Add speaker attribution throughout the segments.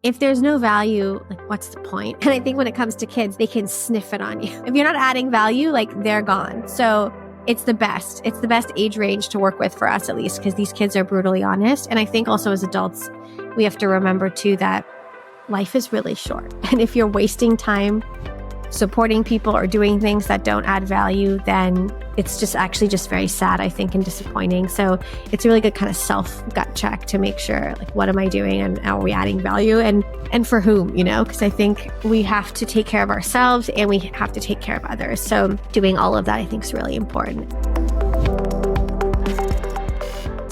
Speaker 1: If there's no value, like what's the point? And I think when it comes to kids, they can sniff it on you. If you're not adding value, like they're gone. So it's the best. It's the best age range to work with for us, at least, because these kids are brutally honest. And I think also as adults, we have to remember too that life is really short. And if you're wasting time supporting people or doing things that don't add value, then it's just actually just very sad, I think, and disappointing. So it's a really good kind of self-gut check to make sure, like, what am I doing and are we adding value and for whom, because I think we have to take care of ourselves and we have to take care of others. So doing all of that, I think, is really important.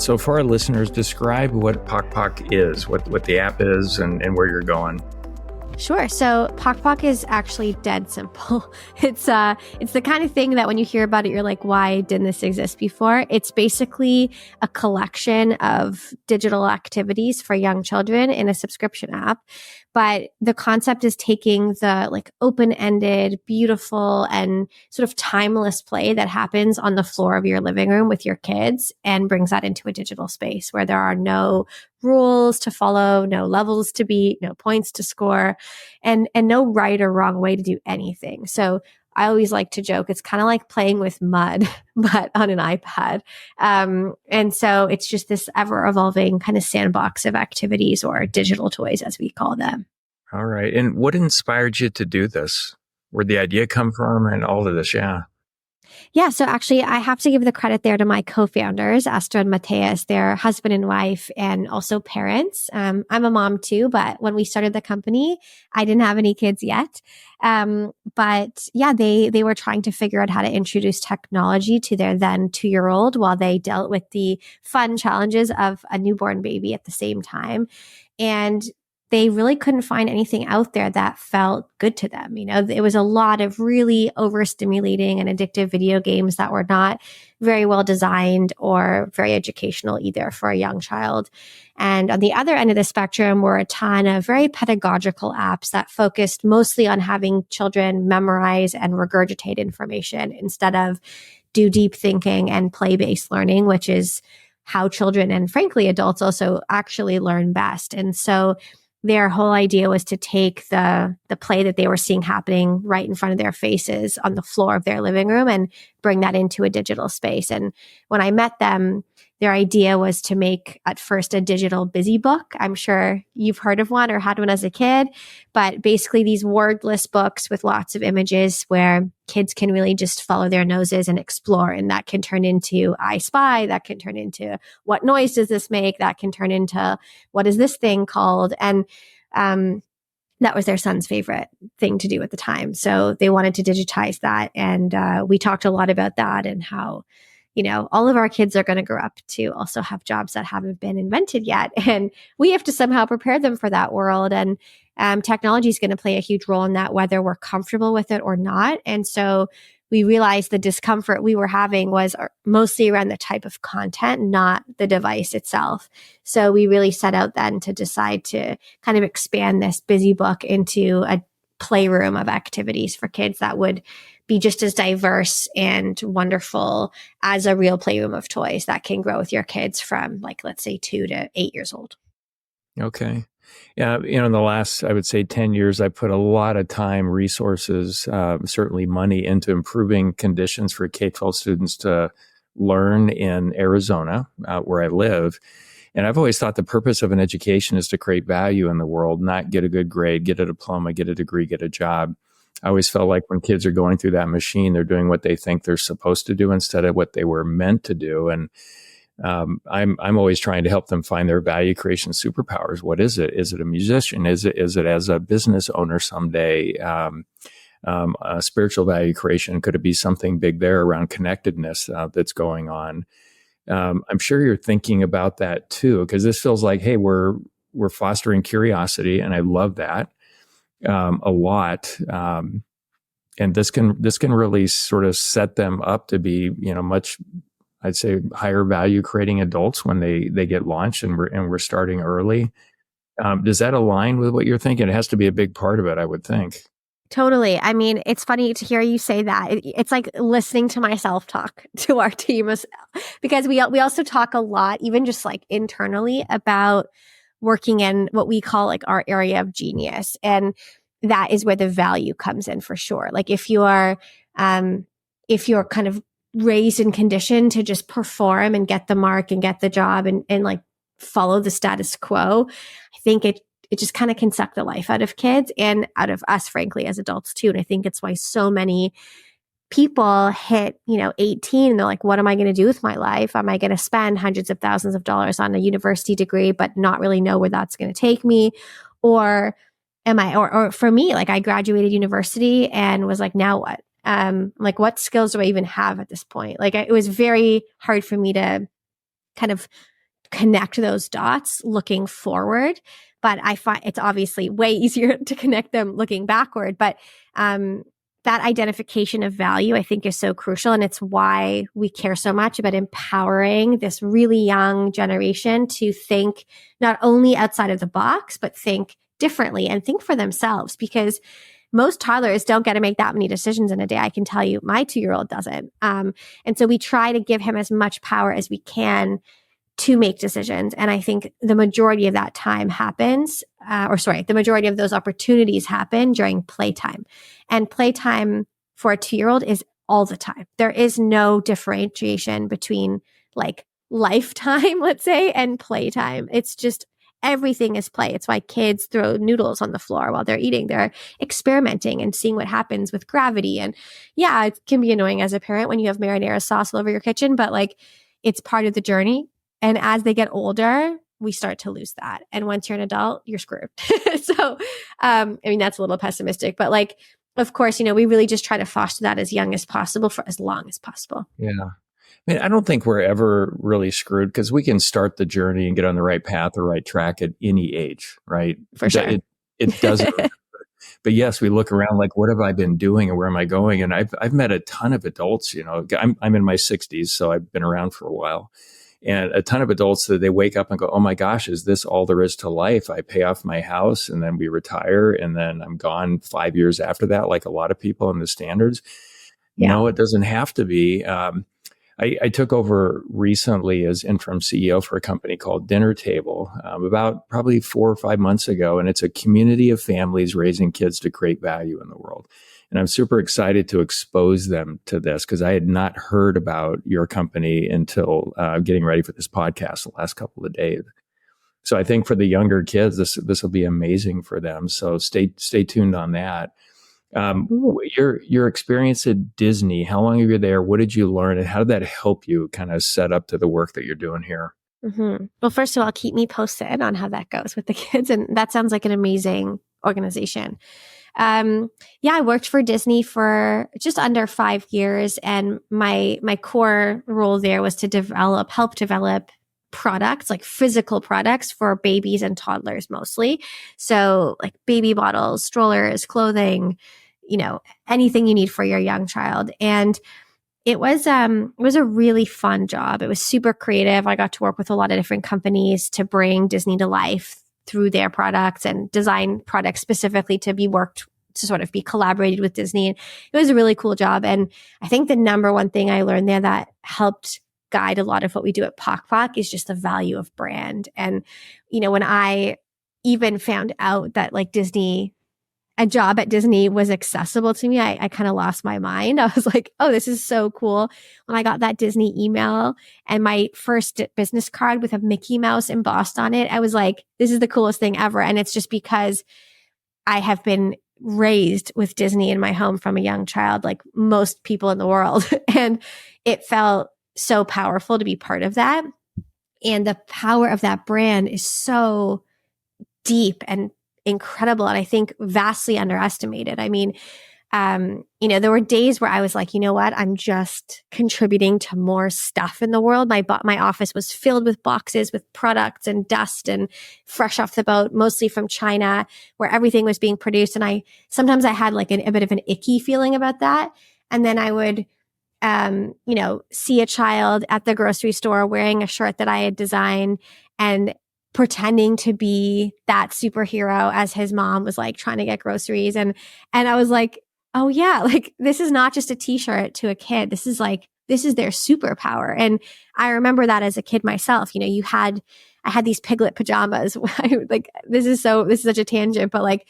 Speaker 2: So for our listeners, describe what Pok Pok is, what the app is and where you're going.
Speaker 1: Sure. So Pok Pok is actually dead simple. It's the kind of thing that when you hear about it, you're like, why didn't this exist before? It's basically a collection of digital activities for young children in a subscription app. But the concept is taking the like open-ended, beautiful, and sort of timeless play that happens on the floor of your living room with your kids and brings that into a digital space where there are no rules to follow, no levels to beat, no points to score, and no right or wrong way to do anything. So I always like to joke, it's kind of like playing with mud, but on an iPad. And so it's just this ever evolving kind of sandbox of activities or digital toys, as we call them.
Speaker 2: All right. And what inspired you to do this? Where'd the idea come from and all of this? Yeah.
Speaker 1: Yeah. So actually, I have to give the credit there to my co-founders, Astra and Mateus. They're husband and wife and also parents. I'm a mom too, but when we started the company, I didn't have any kids yet. But yeah, they were trying to figure out how to introduce technology to their then 2-year-old while they dealt with the fun challenges of a newborn baby at the same time. And they really couldn't find anything out there that felt good to them. It was a lot of really overstimulating and addictive video games that were not very well designed or very educational either for a young child. And on the other end of the spectrum were a ton of very pedagogical apps that focused mostly on having children memorize and regurgitate information instead of do deep thinking and play-based learning, which is how children and frankly adults also actually learn best. And so their whole idea was to take the play that they were seeing happening right in front of their faces on the floor of their living room and bring that into a digital space. And when I met them, their idea was to make at first a digital busy book. I'm sure you've heard of one or had one as a kid, but basically these wordless books with lots of images where kids can really just follow their noses and explore. And that can turn into I Spy, that can turn into what noise does this make, that can turn into what is this thing called? And that was their son's favorite thing to do at the time. So they wanted to digitize that. And we talked a lot about that and how all of our kids are going to grow up to also have jobs that haven't been invented yet. And we have to somehow prepare them for that world. And technology is going to play a huge role in that, whether we're comfortable with it or not. And so we realized the discomfort we were having was mostly around the type of content, not the device itself. So we really set out then to decide to kind of expand this busy book into a playroom of activities for kids that would be just as diverse and wonderful as a real playroom of toys that can grow with your kids from, like, let's say 2 to 8 years old.
Speaker 2: Okay. Yeah. In the last, I would say 10 years, I put a lot of time, resources, certainly money into improving conditions for K-12 students to learn in Arizona, where I live. And I've always thought the purpose of an education is to create value in the world, not get a good grade, get a diploma, get a degree, get a job. I always felt like when kids are going through that machine, they're doing what they think they're supposed to do instead of what they were meant to do. And I'm always trying to help them find their value creation superpowers. What is it? Is it a musician? Is it as a business owner someday? A spiritual value creation? Could it be something big there around connectedness that's going on? I'm sure you're thinking about that too, because this feels like, hey, we're fostering curiosity, and I love that a lot. And this can really sort of set them up to be, much, I'd say, higher value creating adults when they get launched, and we're starting early. Does that align with what you're thinking? It has to be a big part of it, I would think.
Speaker 1: Totally. I mean, it's funny to hear you say that. It's like listening to myself talk to our team, because we also talk a lot, even just like internally, about working in what we call like our area of genius. And that is where the value comes in for sure. Like if you're kind of raised and conditioned to just perform and get the mark and get the job and like follow the status quo, I think it just kind of can suck the life out of kids and out of us, frankly, as adults too. And I think it's why so many people hit, 18 and they're like, what am I going to do with my life? Am I going to spend hundreds of thousands of dollars on a university degree, but not really know where that's going to take me? Or or for me, like I graduated university and was like, now what? Like what skills do I even have at this point? Like it was very hard for me to kind of connect those dots looking forward. But I find it's obviously way easier to connect them looking backward. But that identification of value, I think, is so crucial. And it's why we care so much about empowering this really young generation to think not only outside of the box, but think differently and think for themselves. Because most toddlers don't get to make that many decisions in a day. I can tell you, my 2-year-old doesn't. And so we try to give him as much power as we can to make decisions. And I think the majority of that time happens, the majority of those opportunities happen during playtime. And playtime for a 2-year-old is all the time. There is no differentiation between like lifetime, let's say, and playtime. It's just everything is play. It's why kids throw noodles on the floor while they're eating. They're experimenting and seeing what happens with gravity. And yeah, it can be annoying as a parent when you have marinara sauce all over your kitchen, but like it's part of the journey. And as they get older, we start to lose that. And once you're an adult, you're screwed. So, that's a little pessimistic, but like, of course, we really just try to foster that as young as possible for as long as possible.
Speaker 2: Yeah. I don't think we're ever really screwed because we can start the journey and get on the right path or right track at any age, right?
Speaker 1: For sure.
Speaker 2: It doesn't. But yes, we look around like, what have I been doing and where am I going? And I've met a ton of adults, I'm in my 60s, so I've been around for a while. And a ton of adults that they wake up and go, oh my gosh, is this all there is to life? I pay off my house and then we retire and then I'm gone 5 years after that, like a lot of people in the standards. Yeah. No, it doesn't have to be. I took over recently as interim CEO for a company called Dinner Table about probably 4 or 5 months ago. And it's a community of families raising kids to create value in the world. And I'm super excited to expose them to this because I had not heard about your company until getting ready for this podcast the last couple of days. So I think for the younger kids, this will be amazing for them. So stay tuned on that. Your experience at Disney, how long were you there? What did you learn? And how did that help you kind of set up to the work that you're doing here?
Speaker 1: Mm-hmm. Well, first of all, keep me posted on how that goes with the kids. And that sounds like an amazing organization. I worked for Disney for just under 5 years. And my core role there was to help develop products, like physical products for babies and toddlers mostly. So like baby bottles, strollers, clothing, anything you need for your young child. And it was a really fun job. It was super creative. I got to work with a lot of different companies to bring Disney to life through their products and design products specifically to sort of be collaborated with Disney. And it was a really cool job. And I think the number one thing I learned there that helped guide a lot of what we do at Pok Pok is just the value of brand. And, when I even found out that like a job at Disney was accessible to me, I kind of lost my mind. I was like, oh, this is so cool. When I got that Disney email and my first business card with a Mickey Mouse embossed on it, I was like, this is the coolest thing ever. And it's just because I have been raised with Disney in my home from a young child, like most people in the world. And it felt so powerful to be part of that. And the power of that brand is so deep and incredible. And I think vastly underestimated. I mean, there were days where I was like, you know what? I'm just contributing to more stuff in the world. My office was filled with boxes with products and dust and fresh off the boat, mostly from China, where everything was being produced. And sometimes I had like a bit of an icky feeling about that. And then I would, see a child at the grocery store wearing a shirt that I had designed and pretending to be that superhero as his mom was like trying to get groceries. And I was like, oh yeah, like this is not just a t-shirt to a kid. This is their superpower. And I remember that as a kid myself, I I had these piglet pajamas. Like, this is such a tangent, but like,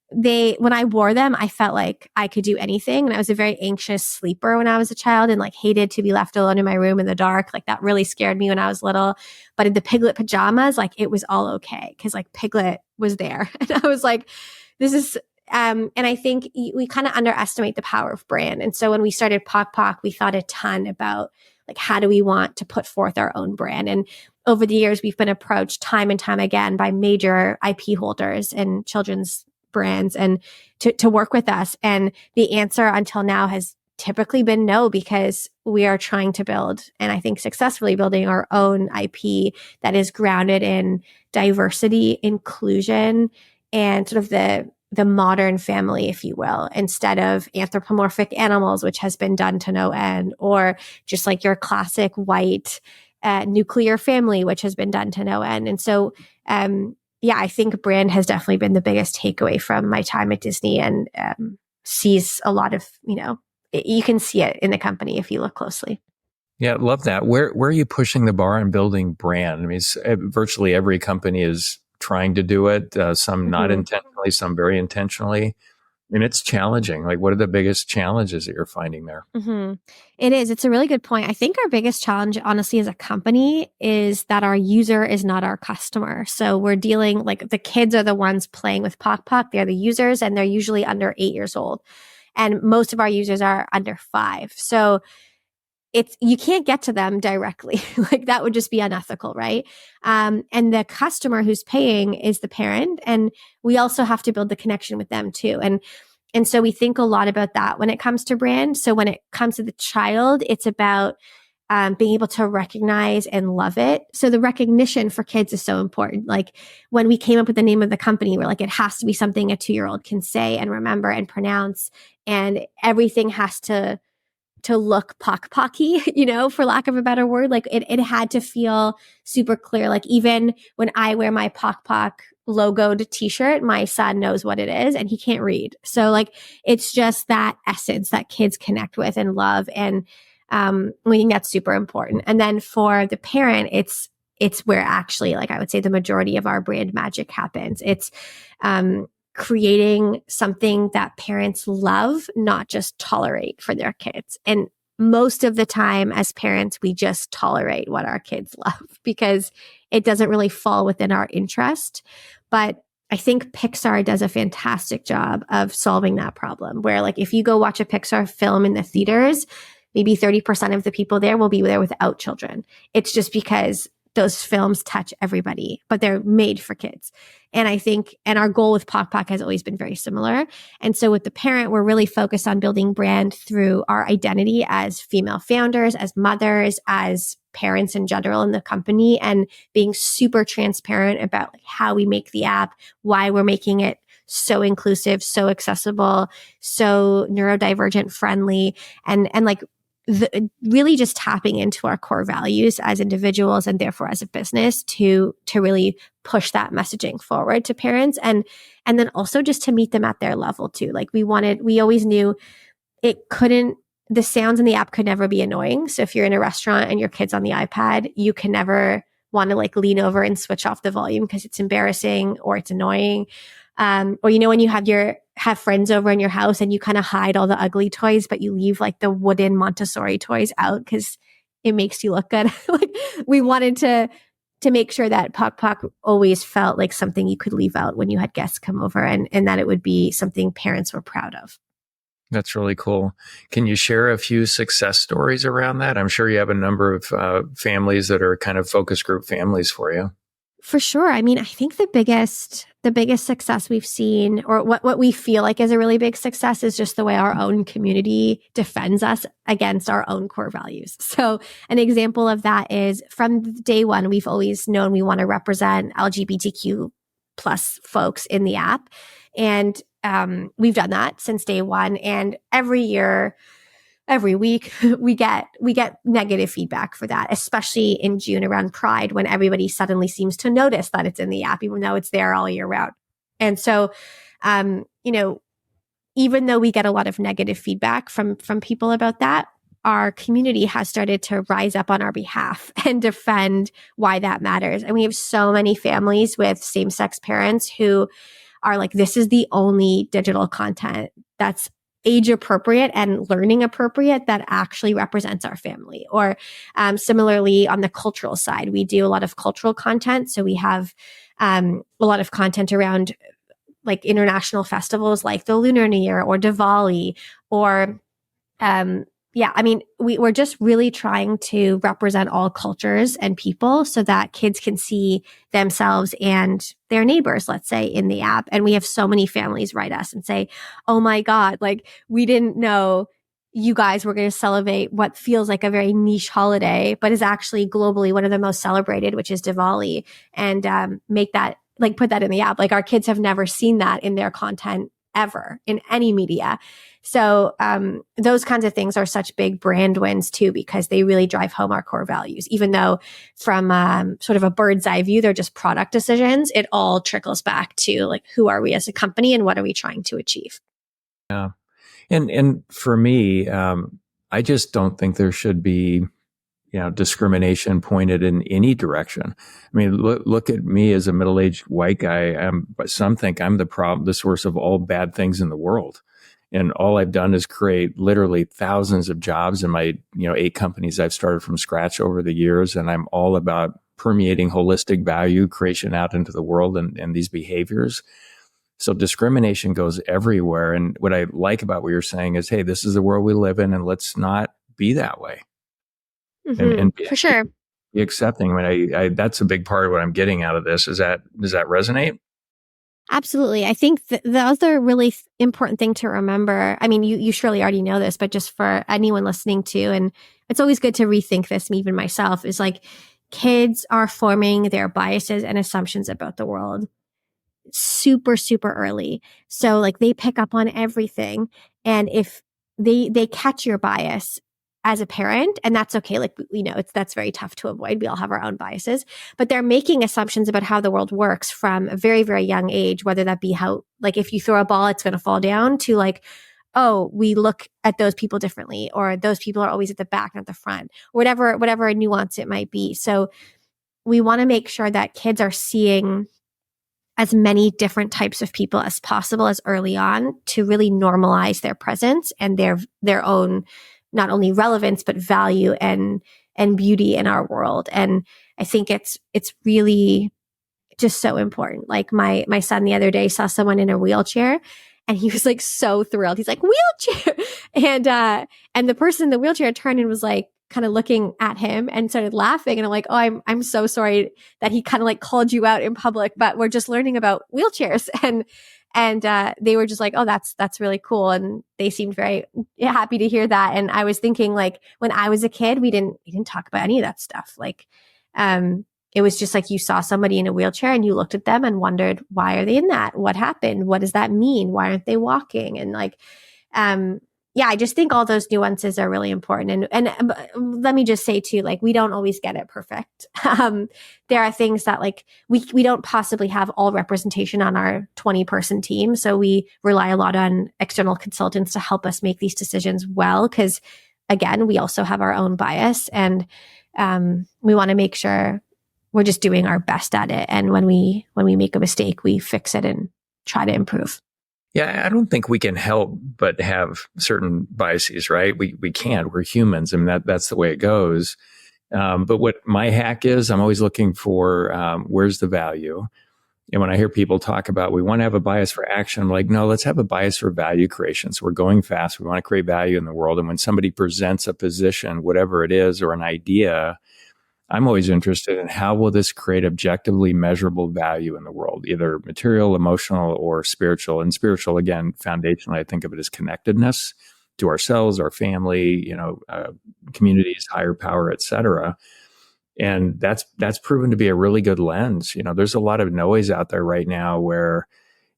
Speaker 1: when I wore them, I felt like I could do anything. And I was a very anxious sleeper when I was a child and like hated to be left alone in my room in the dark. Like that really scared me when I was little. But in the Piglet pajamas, like it was all okay because like Piglet was there. And I was like, this is, and I think we kind of underestimate the power of brand. And so when we started Pok Pok, we thought a ton about like, how do we want to put forth our own brand? And over the years, we've been approached time and time again by major IP holders and children's brands and to work with us. And the answer until now has typically been no, because we are trying to build, and I think successfully building, our own IP that is grounded in diversity, inclusion, and sort of the modern family, if you will, instead of anthropomorphic animals, which has been done to no end, or just like your classic white nuclear family, which has been done to no end. And so, yeah, I think brand has definitely been the biggest takeaway from my time at Disney, and sees a lot of, you can see it in the company if you look closely.
Speaker 2: Yeah, love that. Where are you pushing the bar on building brand? I mean, virtually every company is trying to do it. Some not intentionally, some very intentionally. And it's challenging. Like, what are the biggest challenges that you're finding there?
Speaker 1: It is. It's a really good point. I think our biggest challenge, honestly, as a company is that our user is not our customer. So we're dealing, like, the kids are the ones playing with Pok Pok. They're the users, and they're usually under 8 years old. And most of our users are under 5. So you can't get to them directly. Like, that would just be unethical, right? And the customer who's paying is the parent. And we also have to build the connection with them too. And so we think a lot about that when it comes to brand. So when it comes to the child, it's about being able to recognize and love it. So the recognition for kids is so important. Like, when we came up with the name of the company, we're like, it has to be something a 2-year-old can say and remember and pronounce. And everything has to look Pok Pocky, for lack of a better word. Like, it had to feel super clear. Like, even when I wear my Pok Pok logoed t-shirt, my son knows what it is and he can't read. So like, it's just that essence that kids connect with and love. And we think that's super important. And then for the parent, it's where actually, like, I would say the majority of our brand magic happens. It's creating something that parents love, not just tolerate for their kids. And most of the time as parents, we just tolerate what our kids love because it doesn't really fall within our interest. But I think Pixar does a fantastic job of solving that problem, where, like, if you go watch a Pixar film in the theaters, maybe 30% of the people there will be there without children. It's just because those films touch everybody, but they're made for kids. And I think, and our goal with Pok Pok has always been very similar. And so with the parent, we're really focused on building brand through our identity as female founders, as mothers, as parents in general in the company, and being super transparent about like how we make the app, why we're making it so inclusive, so accessible, so neurodivergent friendly, and like, really just tapping into our core values as individuals and therefore as a business to really push that messaging forward to parents, and then also just to meet them at their level too. Like, we always knew the sounds in the app could never be annoying. So if you're in a restaurant and your kid's on the iPad, you can never want to like lean over and switch off the volume because it's embarrassing or it's annoying. Or, when you have friends over in your house and you kind of hide all the ugly toys, but you leave like the wooden Montessori toys out because it makes you look good. Like, we wanted to make sure that Pok Pok always felt like something you could leave out when you had guests come over, and that it would be something parents were proud of.
Speaker 2: That's really cool. Can you share a few success stories around that? I'm sure you have a number of families that are kind of focus group families for you.
Speaker 1: For sure. I mean, I think the biggest success we've seen, or what we feel like is a really big success, is just the way our own community defends us against our own core values. So an example of that is, from day one, we've always known we want to represent LGBTQ plus folks in the app. And we've done that since day one. And every year, every week, we get negative feedback for that, especially in June around Pride, when everybody suddenly seems to notice that it's in the app, even though it's there all year round. And so, even though we get a lot of negative feedback from people about that, our community has started to rise up on our behalf and defend why that matters. And we have so many families with same-sex parents who are like, this is the only digital content that's age appropriate and learning appropriate that actually represents our family. Or similarly, on the cultural side, we do a lot of cultural content. So we have a lot of content around like international festivals like the Lunar New Year or Diwali or yeah, I mean, we're just really trying to represent all cultures and people so that kids can see themselves and their neighbors, let's say, in the app. And we have so many families write us and say, oh my God, like we didn't know you guys were going to celebrate what feels like a very niche holiday, but is actually globally one of the most celebrated, which is Diwali, and make that, like put that in the app. Like our kids have never seen that in their content ever in any media. So those kinds of things are such big brand wins too, because they really drive home our core values. Even though from sort of a bird's eye view, they're just product decisions, it all trickles back to like, who are we as a company and what are we trying to achieve?
Speaker 2: Yeah. And for me, I just don't think there should be, discrimination pointed in any direction. I mean, look at me as a middle-aged white guy. But some think I'm the source of all bad things in the world. And all I've done is create literally thousands of jobs in my, 8 companies I've started from scratch over the years. And I'm all about permeating holistic value creation out into the world and these behaviors. So discrimination goes everywhere. And what I like about what you're saying is, hey, this is the world we live in, and let's not be that way. And
Speaker 1: For sure.
Speaker 2: be accepting. I mean, I that's a big part of what I'm getting out of this. Does that resonate?
Speaker 1: Absolutely. I think the other really important thing to remember, I mean, you surely already know this, but just for anyone listening to, and it's always good to rethink this, even myself, is like kids are forming their biases and assumptions about the world super, super early. So like they pick up on everything. And if they catch your bias as a parent, and that's okay. Like, that's very tough to avoid. We all have our own biases, but they're making assumptions about how the world works from a very, very young age, whether that be how, like, if you throw a ball, it's going to fall down, to like, oh, we look at those people differently, or those people are always at the back, not the front, whatever nuance it might be. So we want to make sure that kids are seeing as many different types of people as possible as early on, to really normalize their presence and their own, not only relevance, but value and beauty in our world. And I think it's really just so important. Like my son the other day saw someone in a wheelchair and he was like so thrilled. He's like, wheelchair. And the person in the wheelchair turned and was like kind of looking at him and started laughing. And I'm like, oh, I'm so sorry that he kind of like called you out in public, but we're just learning about wheelchairs. And they were just like, oh, that's really cool. And they seemed very happy to hear that. And I was thinking, like, when I was a kid, we didn't talk about any of that stuff. Like, it was just like you saw somebody in a wheelchair and you looked at them and wondered, why are they in that? What happened? What does that mean? Why aren't they walking? And like, yeah, I just think all those nuances are really important. And let me just say too, like, we don't always get it perfect. There are things that like we don't possibly have all representation on our 20-person team. So we rely a lot on external consultants to help us make these decisions well. Cause again, we also have our own bias, and we want to make sure we're just doing our best at it. And when we make a mistake, we fix it and try to improve.
Speaker 2: Yeah, I don't think we can help but have certain biases, right? We can't. We're humans, and that's the way it goes. But what my hack is, I'm always looking for where's the value. And when I hear people talk about we want to have a bias for action, I'm like, no, let's have a bias for value creation. So we're going fast. We want to create value in the world. And when somebody presents a position, whatever it is, or an idea, I'm always interested in how will this create objectively measurable value in the world, either material, emotional, or spiritual. And spiritual, again, foundationally, I think of it as connectedness to ourselves, our family, communities, higher power, et cetera. And that's proven to be a really good lens. There's a lot of noise out there right now where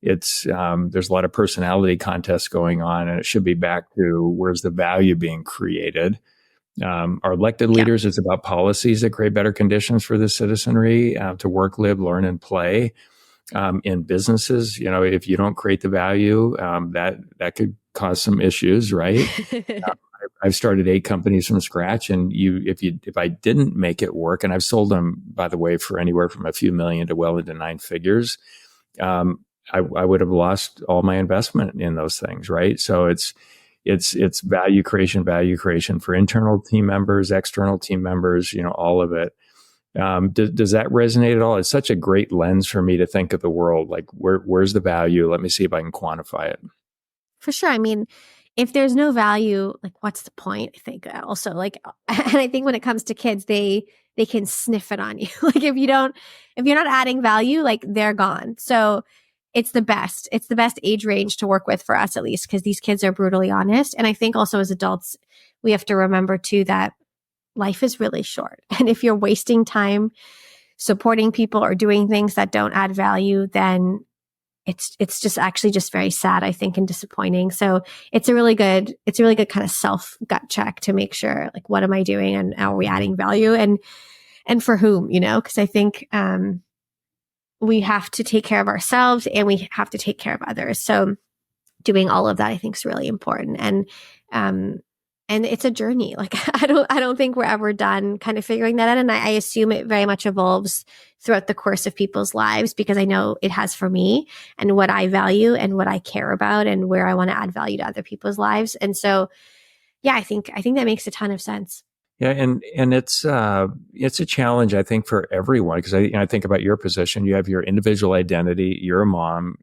Speaker 2: it's there's a lot of personality contests going on, and it should be back to where's the value being created. Our elected leaders, it's about policies that create better conditions for the citizenry to work, live, learn, and play. In businesses, if you don't create the value, that could cause some issues, right? I've started 8 companies from scratch, and if I didn't make it work, and I've sold them, by the way, for anywhere from a few million to well into 9 figures, I would have lost all my investment in those things, right? So it's value creation for internal team members, external team members, all of it. Does that resonate at all? It's such a great lens for me to think of the world. Like, where's the value? Let me see if I can quantify it.
Speaker 1: For sure. I mean, if there's no value, like what's the point? I think also like, and I think when it comes to kids, they can sniff it on you. Like if you're not adding value, like they're gone. So it's the best age range to work with for us, at least, because these kids are brutally honest. And I think also as adults, we have to remember too that life is really short. And if you're wasting time supporting people or doing things that don't add value, then it's just actually just very sad, I think, and disappointing. So it's a really good kind of self gut check to make sure, like, what am I doing and are we adding value and for whom, because I think we have to take care of ourselves and we have to take care of others. So doing all of that, I think, is really important. And it's a journey. Like I don't think we're ever done kind of figuring that out. And I assume it very much evolves throughout the course of people's lives, because I know it has for me, and what I value and what I care about and where I want to add value to other people's lives. And so, yeah, I think that makes a ton of sense.
Speaker 2: Yeah, and it's a challenge, I think, for everyone, because I think about your position. You have your individual identity. You're a mom.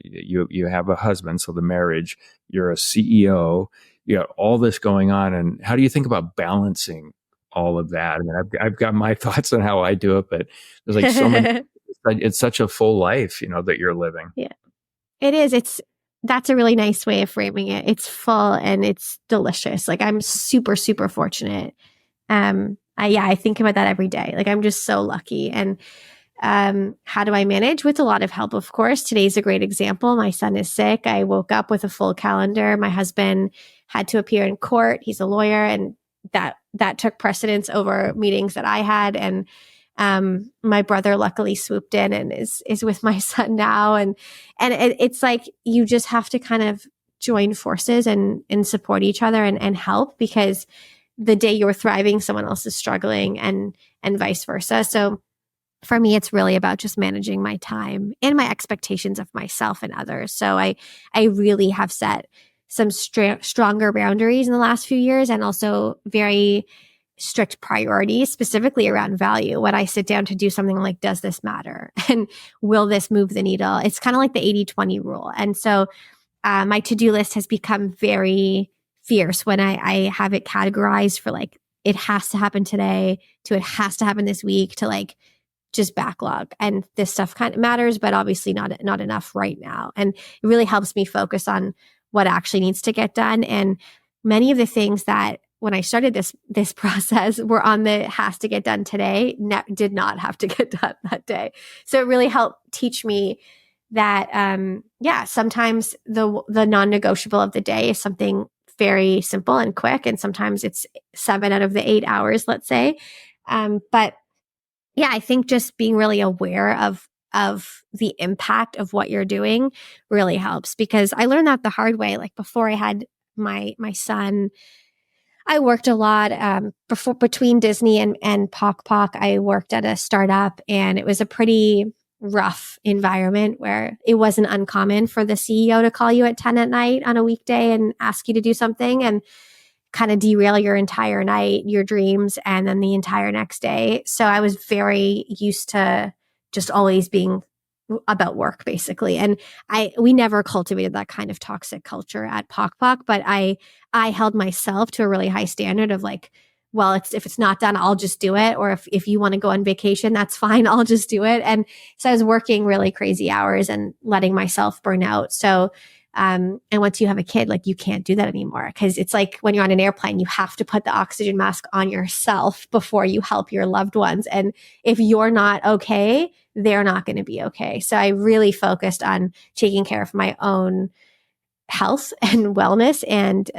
Speaker 2: You have a husband, so the marriage. You're a CEO. You got all this going on, and how do you think about balancing all of that? I mean, I've got my thoughts on how I do it, but there's like so many. It's such a full life, that you're living.
Speaker 1: Yeah, it is. That's a really nice way of framing it. It's full and it's delicious. Like I'm super, super fortunate. I think about that every day. Like I'm just so lucky. And how do I manage? With a lot of help, of course. Today's a great example. My son is sick. I woke up with a full calendar. My husband had to appear in court. He's a lawyer, and that took precedence over meetings that I had. And my brother luckily swooped in and is with my son now. And it's like you just have to kind of join forces and support each other and help, because the day you're thriving, someone else is struggling, and vice versa. So for me, it's really about just managing my time and my expectations of myself and others. So I really have set some stronger boundaries in the last few years, and also very strict priorities, specifically around value. When I sit down to do something, like, does this matter? And will this move the needle? It's kind of like the 80-20 rule. And so my to-do list has become very fierce when I have it categorized for like, it has to happen today, to it has to happen this week, to like just backlog. And this stuff kind of matters, but obviously not enough right now. And it really helps me focus on what actually needs to get done. And many of the things that when I started this process were on the has to get done today, did not have to get done that day. So it really helped teach me that, sometimes the non-negotiable of the day is something very simple and quick. And sometimes it's 7 out of the 8 hours, let's say. But yeah, I think just being really aware of the impact of what you're doing really helps, because I learned that the hard way. Like before I had my son, I worked a lot between Disney and Pok Pok. I worked at a startup, and it was a pretty rough environment where it wasn't uncommon for the CEO to call you at 10 at night on a weekday and ask you to do something and kind of derail your entire night, your dreams, and then the entire next day. So I was very used to just always being about work, basically. And we never cultivated that kind of toxic culture at Pok Pok, but I held myself to a really high standard of like, well, if it's not done, I'll just do it. Or if you want to go on vacation, that's fine. I'll just do it. And so I was working really crazy hours and letting myself burn out. So, and once you have a kid, like you can't do that anymore, because it's like when you're on an airplane, you have to put the oxygen mask on yourself before you help your loved ones. And if you're not okay, they're not going to be okay. So I really focused on taking care of my own health and wellness, and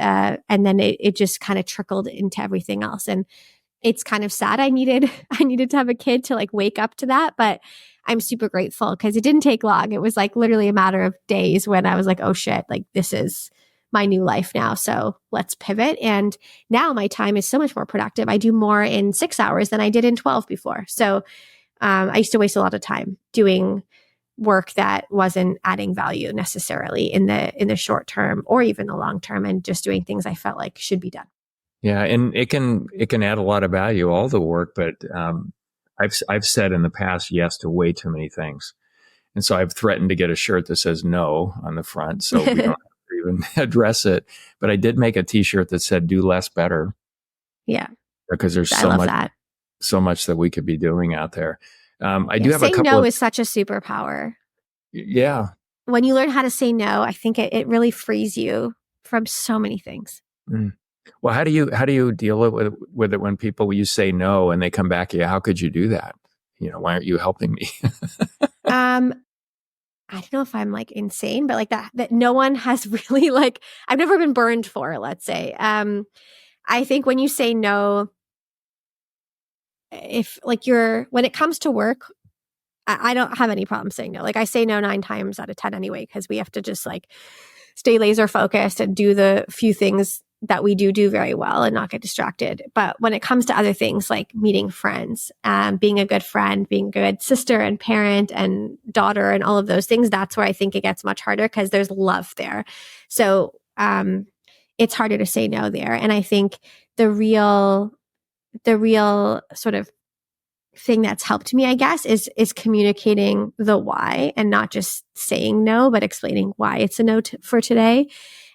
Speaker 1: then it just kind of trickled into everything else. And it's kind of sad. I needed to have a kid to like wake up to that, but I'm super grateful because it didn't take long. It was like literally a matter of days when I was like, oh shit, like this is my new life now. So let's pivot. And now my time is so much more productive. I do more in 6 hours than I did in 12 before. So I used to waste a lot of time doing work that wasn't adding value necessarily in the short term or even the long term, and just doing things I felt like should be done.
Speaker 2: Yeah, and it can add a lot of value, all the work, but I've said in the past yes to way too many things. And so I've threatened to get a shirt that says no on the front so we don't have to even address it. But I did make a t-shirt that said do less better,
Speaker 1: Yeah,
Speaker 2: because there's
Speaker 1: I love that.
Speaker 2: so much that we could be doing out there. I
Speaker 1: Yeah,
Speaker 2: do have a
Speaker 1: saying
Speaker 2: couple
Speaker 1: no
Speaker 2: of,
Speaker 1: is such a superpower.
Speaker 2: yeah.
Speaker 1: When you learn how to say no, I think it really frees you from so many things.
Speaker 2: Mm. Well, how do you deal with it when you say no and they come back at you? How could you do that? Why aren't you helping me?
Speaker 1: Um, I don't know if I'm like insane, but like that no one has really like, I've never been burned for, let's say. I think when you say no, if like when it comes to work, I don't have any problem saying no. Like I say no 9 times out of 10 anyway, because we have to just like stay laser focused and do the few things that we do very well and not get distracted. But when it comes to other things like meeting friends, being a good friend, being a good sister and parent and daughter and all of those things, that's where I think it gets much harder because there's love there. So it's harder to say no there. And I think the real sort of thing that's helped me, I guess, is communicating the why and not just saying no, but explaining why it's a no for today.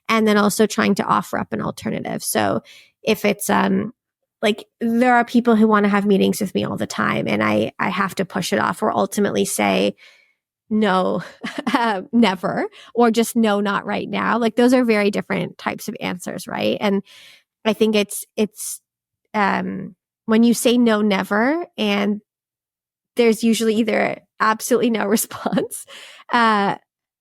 Speaker 1: And then also trying to offer up an alternative. So if it's like there are people who want to have meetings with me all the time and I have to push it off or ultimately say no, never, or just no, not right now. Like those are very different types of answers, right? And I think it's when you say no, never, and there's usually either absolutely no response,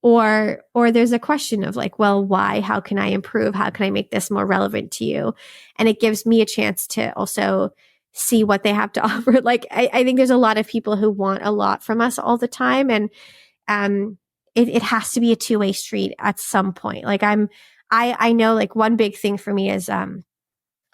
Speaker 1: or there's a question of like, well, why? How can I improve? How can I make this more relevant to you? And it gives me a chance to also see what they have to offer. Like, I think there's a lot of people who want a lot from us all the time, and it has to be a two-way street at some point. Like I know like one big thing for me is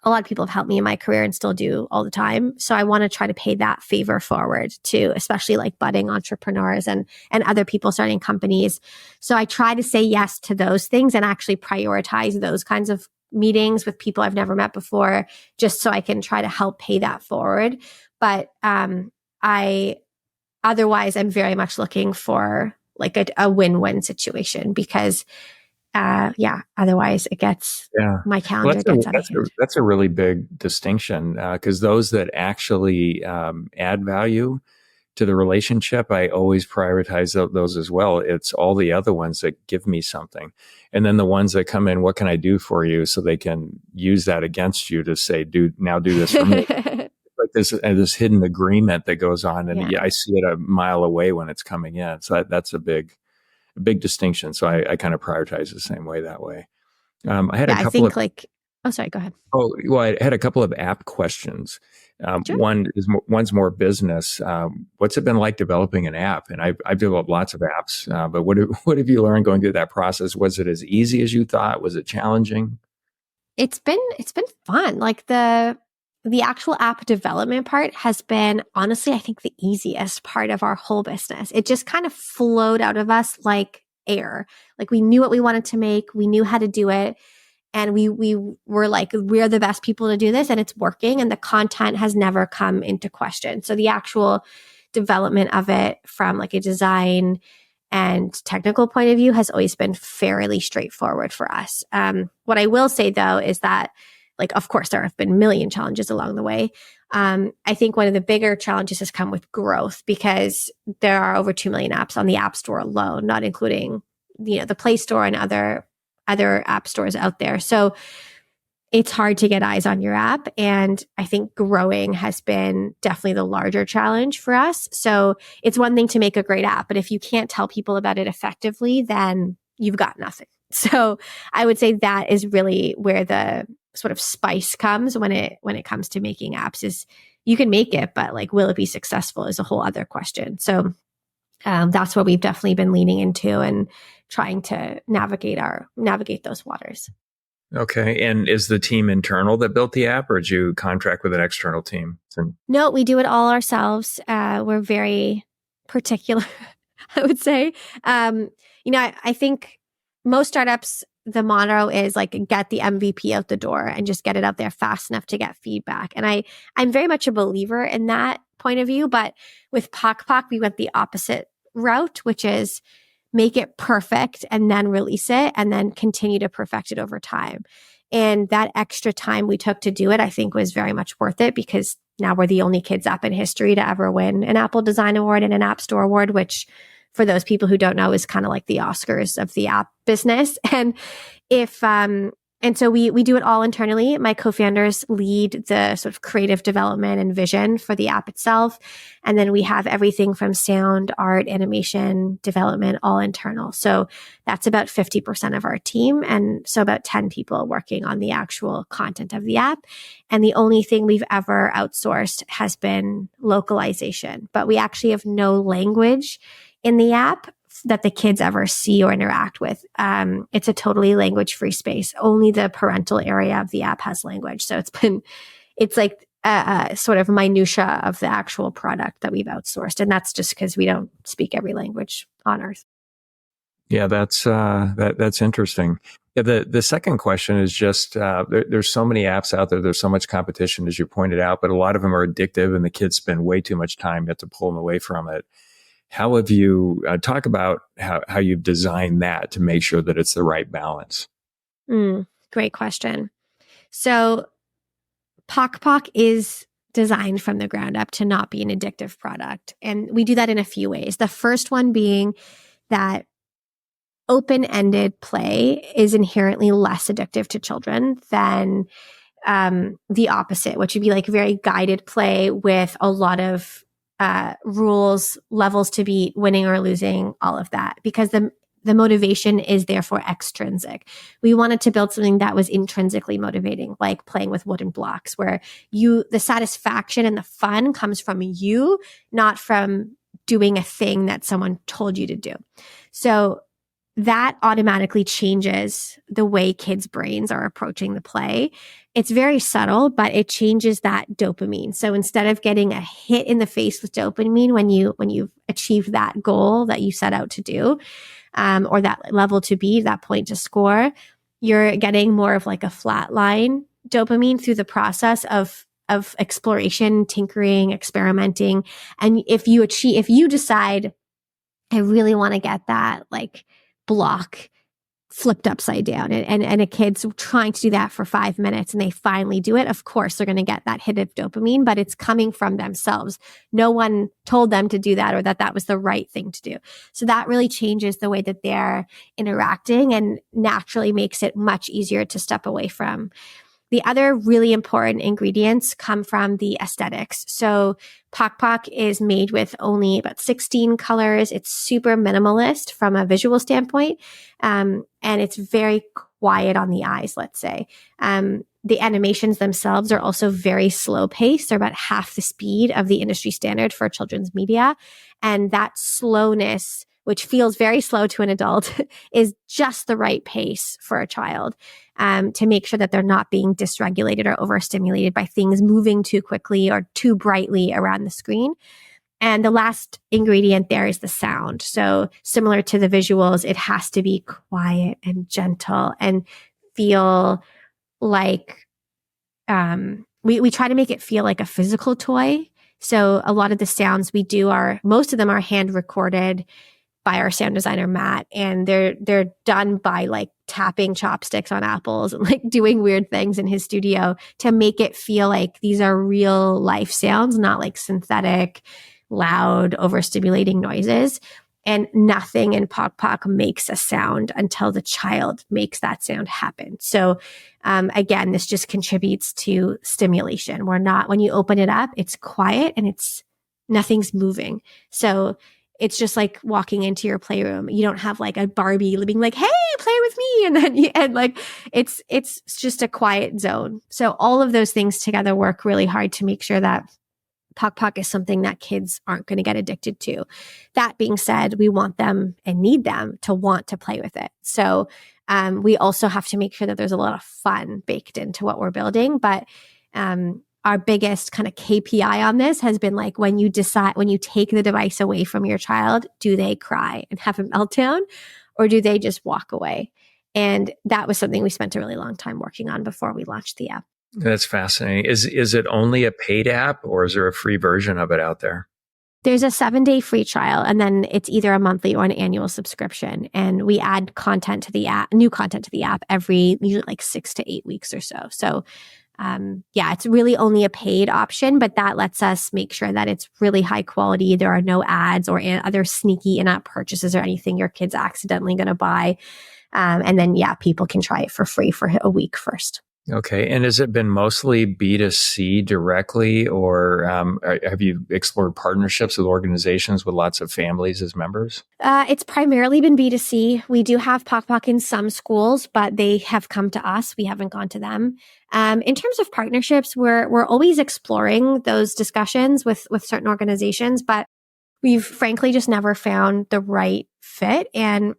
Speaker 1: a lot of people have helped me in my career and still do all the time. So I want to try to pay that favor forward to especially like budding entrepreneurs and other people starting companies. So I try to say yes to those things and actually prioritize those kinds of meetings with people I've never met before, just so I can try to help pay that forward. But I'm very much looking for like a win-win situation because otherwise it gets my
Speaker 2: Well,
Speaker 1: calendar gets out of hand.
Speaker 2: that's a really big distinction, because those that actually add value to the relationship, I always prioritize those as well. It's all the other ones that give me something. And then the ones that come in, what can I do for you? So they can use that against you to say, do this for me. Like this hidden agreement that goes on. And
Speaker 1: Yeah.
Speaker 2: I see it a mile away when it's coming in. So that's a big distinction. So I kind of prioritize the same way that way. I had a
Speaker 1: Yeah, I
Speaker 2: couple of
Speaker 1: think like, oh, sorry, go ahead.
Speaker 2: I had a couple of app questions.
Speaker 1: Sure.
Speaker 2: One's more business. What's it been like developing an app? And I've developed lots of apps, but what have you learned going through that process? Was it as easy as you thought? Was it challenging?
Speaker 1: It's been fun. Like the actual app development part has been honestly, I think the easiest part of our whole business. It just kind of flowed out of us like air. Like we knew what we wanted to make, we knew how to do it. And we were like, we're the best people to do this and it's working. And the content has never come into question. So the actual development of it from like a design and technical point of view has always been fairly straightforward for us. What I will say though is that, like, of course, there have been a million challenges along the way. I think one of the bigger challenges has come with growth because there are over 2 million apps on the App Store alone, not including the Play Store and other app stores out there. So it's hard to get eyes on your app. And I think growing has been definitely the larger challenge for us. So it's one thing to make a great app, but if you can't tell people about it effectively, then you've got nothing. So I would say that is really where the sort of spice comes when it comes to making apps is you can make it, but like, will it be successful is a whole other question. So That's what we've definitely been leaning into and trying to navigate those waters.
Speaker 2: Okay. And is the team internal that built the app, or did you contract with an external team?
Speaker 1: No, we do it all ourselves. We're very particular, I would say. I think most startups, the motto is like get the MVP out the door and just get it out there fast enough to get feedback. And I'm very much a believer in that point of view. But with Pok Pok, we went the opposite route, which is make it perfect and then release it and then continue to perfect it over time. And that extra time we took to do it, I think was very much worth it, because now we're the only kids app in history to ever win an Apple Design Award and an App Store Award, which for those people who don't know is kind of like the Oscars of the app business. And so we do it all internally. My co-founders lead the sort of creative development and vision for the app itself. And then we have everything from sound, art, animation, development, all internal. So that's about 50% of our team. And so about 10 people working on the actual content of the app. And the only thing we've ever outsourced has been localization. But we actually have no language in the app that the kids ever see or interact with. It's a totally language-free space. Only the parental area of the app has language. So it's like a sort of minutia of the actual product that we've outsourced. And that's just because we don't speak every language on earth.
Speaker 2: Yeah, that's interesting. Yeah, the second question is just there's so many apps out there. There's so much competition, as you pointed out, but a lot of them are addictive, and the kids spend way too much time. You have to pull them away from it. How have you talk about how you've designed that to make sure that it's the right balance?
Speaker 1: Great question. So Pok Pok is designed from the ground up to not be an addictive product. And we do that in a few ways. The first one being that open-ended play is inherently less addictive to children than the opposite, which would be like very guided play with a lot of rules, levels to beat, winning or losing, all of that, because the motivation is therefore extrinsic. We wanted to build something that was intrinsically motivating, like playing with wooden blocks, where the satisfaction and the fun comes from you, not from doing a thing that someone told you to do. So that automatically changes the way kids' brains are approaching the play. It's very subtle, but it changes that dopamine. So instead of getting a hit in the face with dopamine when you've achieved that goal that you set out to do, or that level to be, that point to score, you're getting more of like a flat line dopamine through the process of exploration, tinkering, experimenting. And if you decide, I really want to get that like block flipped upside down, and a kid's trying to do that for 5 minutes and they finally do it, of course they're going to get that hit of dopamine, but it's coming from themselves. No one told them to do that or that was the right thing to do. So that really changes the way that they're interacting and naturally makes it much easier to step away from. The other really important ingredients come from the aesthetics. So Pok Pok is made with only about 16 colors. It's super minimalist from a visual standpoint. And it's very quiet on the eyes, let's say. The animations themselves are also very slow paced. They're about half the speed of the industry standard for children's media. And that slowness, which feels very slow to an adult, is just the right pace for a child, to make sure that they're not being dysregulated or overstimulated by things moving too quickly or too brightly around the screen. And the last ingredient there is the sound. So similar to the visuals, it has to be quiet and gentle and feel like, we try to make it feel like a physical toy. So a lot of the sounds we do most of them are hand recorded by our sound designer, Matt, and they're done by like tapping chopsticks on apples and like doing weird things in his studio to make it feel like these are real life sounds, not like synthetic, loud, overstimulating noises. And nothing in Pok Pok makes a sound until the child makes that sound happen. So again, this just contributes to stimulation. When you open it up, it's quiet and nothing's moving. So it's just like walking into your playroom. You don't have like a Barbie being like, "Hey, play with me," and like it's just a quiet zone. So all of those things together work really hard to make sure that Pok Pok is something that kids aren't going to get addicted to. That being said, we want them and need them to want to play with it. So we also have to make sure that there's a lot of fun baked into what we're building. But our biggest kind of KPI on this has been like when you take the device away from your child, do they cry and have a meltdown, or do they just walk away? And that was something we spent a really long time working on before we launched the app.
Speaker 2: That's fascinating. Is it only a paid app, or is there a free version of it out there?
Speaker 1: There's a 7-day free trial, and then it's either a monthly or an annual subscription. And we add content to the app, new content to the app every usually like 6 to 8 weeks or so. So it's really only a paid option, but that lets us make sure that it's really high quality. There are no ads or other sneaky in-app purchases or anything your kid's accidentally going to buy. And then, people can try it for free for a week first.
Speaker 2: Okay. And has it been mostly B2C directly, or have you explored partnerships with organizations with lots of families as members?
Speaker 1: It's primarily been B2C. We do have Pok Pok in some schools, but they have come to us. We haven't gone to them. In terms of partnerships, we're always exploring those discussions with certain organizations, but we've frankly just never found the right fit. And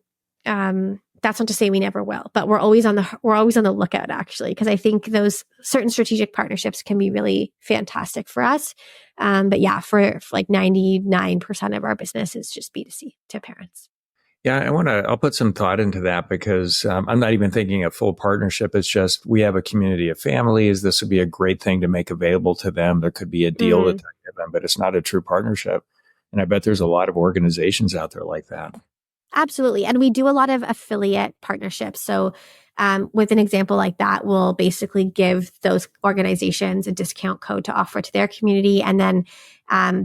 Speaker 1: that's not to say we never will, but we're always on the lookout, actually, because I think those certain strategic partnerships can be really fantastic for us. For like 99% of our business is just B2C to parents.
Speaker 2: Yeah, I'll put some thought into that, because I'm not even thinking a full partnership. It's just, we have a community of families. This would be a great thing to make available to them. There could be a deal to give them, but it's not a true partnership. And I bet there's a lot of organizations out there like that.
Speaker 1: Absolutely. And we do a lot of affiliate partnerships. So with an example like that, we'll basically give those organizations a discount code to offer to their community. And then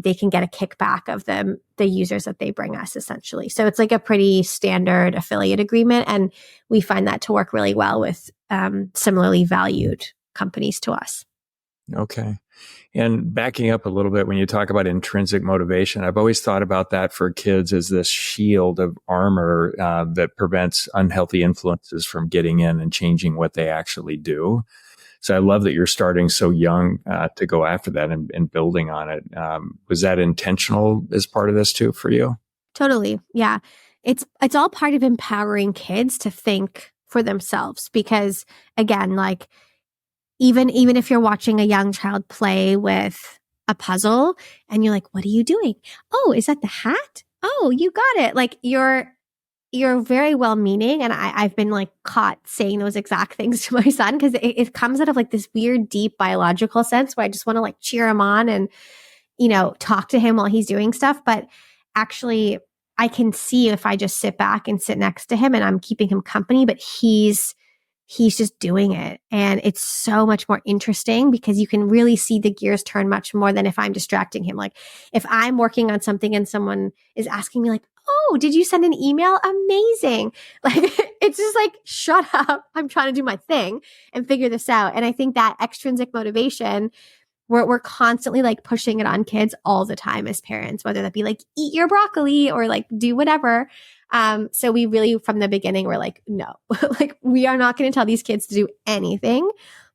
Speaker 1: they can get a kickback of the users that they bring us, essentially. So it's like a pretty standard affiliate agreement. And we find that to work really well with similarly valued companies to us.
Speaker 2: Okay. And backing up a little bit, when you talk about intrinsic motivation, I've always thought about that for kids as this shield of armor that prevents unhealthy influences from getting in and changing what they actually do. So I love that you're starting so young to go after that and building on it. Was that intentional as part of this too for you?
Speaker 1: Totally. Yeah. It's all part of empowering kids to think for themselves, because again, like, even if you're watching a young child play with a puzzle and you're like, what are you doing? Oh, is that the hat? Oh, you got it. Like you're very well meaning. And I've been like caught saying those exact things to my son, because it comes out of like this weird, deep biological sense where I just want to like cheer him on and, talk to him while he's doing stuff. But actually I can see if I just sit back and sit next to him and I'm keeping him company, but he's just doing it. And it's so much more interesting because you can really see the gears turn much more than if I'm distracting him. Like if I'm working on something and someone is asking me like, oh, did you send an email? Amazing. Like it's just like, shut up. I'm trying to do my thing and figure this out. And I think that extrinsic motivation, we're constantly like pushing it on kids all the time as parents, whether that be like, eat your broccoli or like do whatever. So we really, from the beginning, we're like, no, like we are not going to tell these kids to do anything.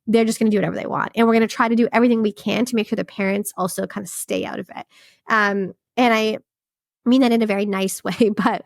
Speaker 1: They're just going to do whatever they want. And we're going to try to do everything we can to make sure the parents also kind of stay out of it. And I mean that in a very nice way, but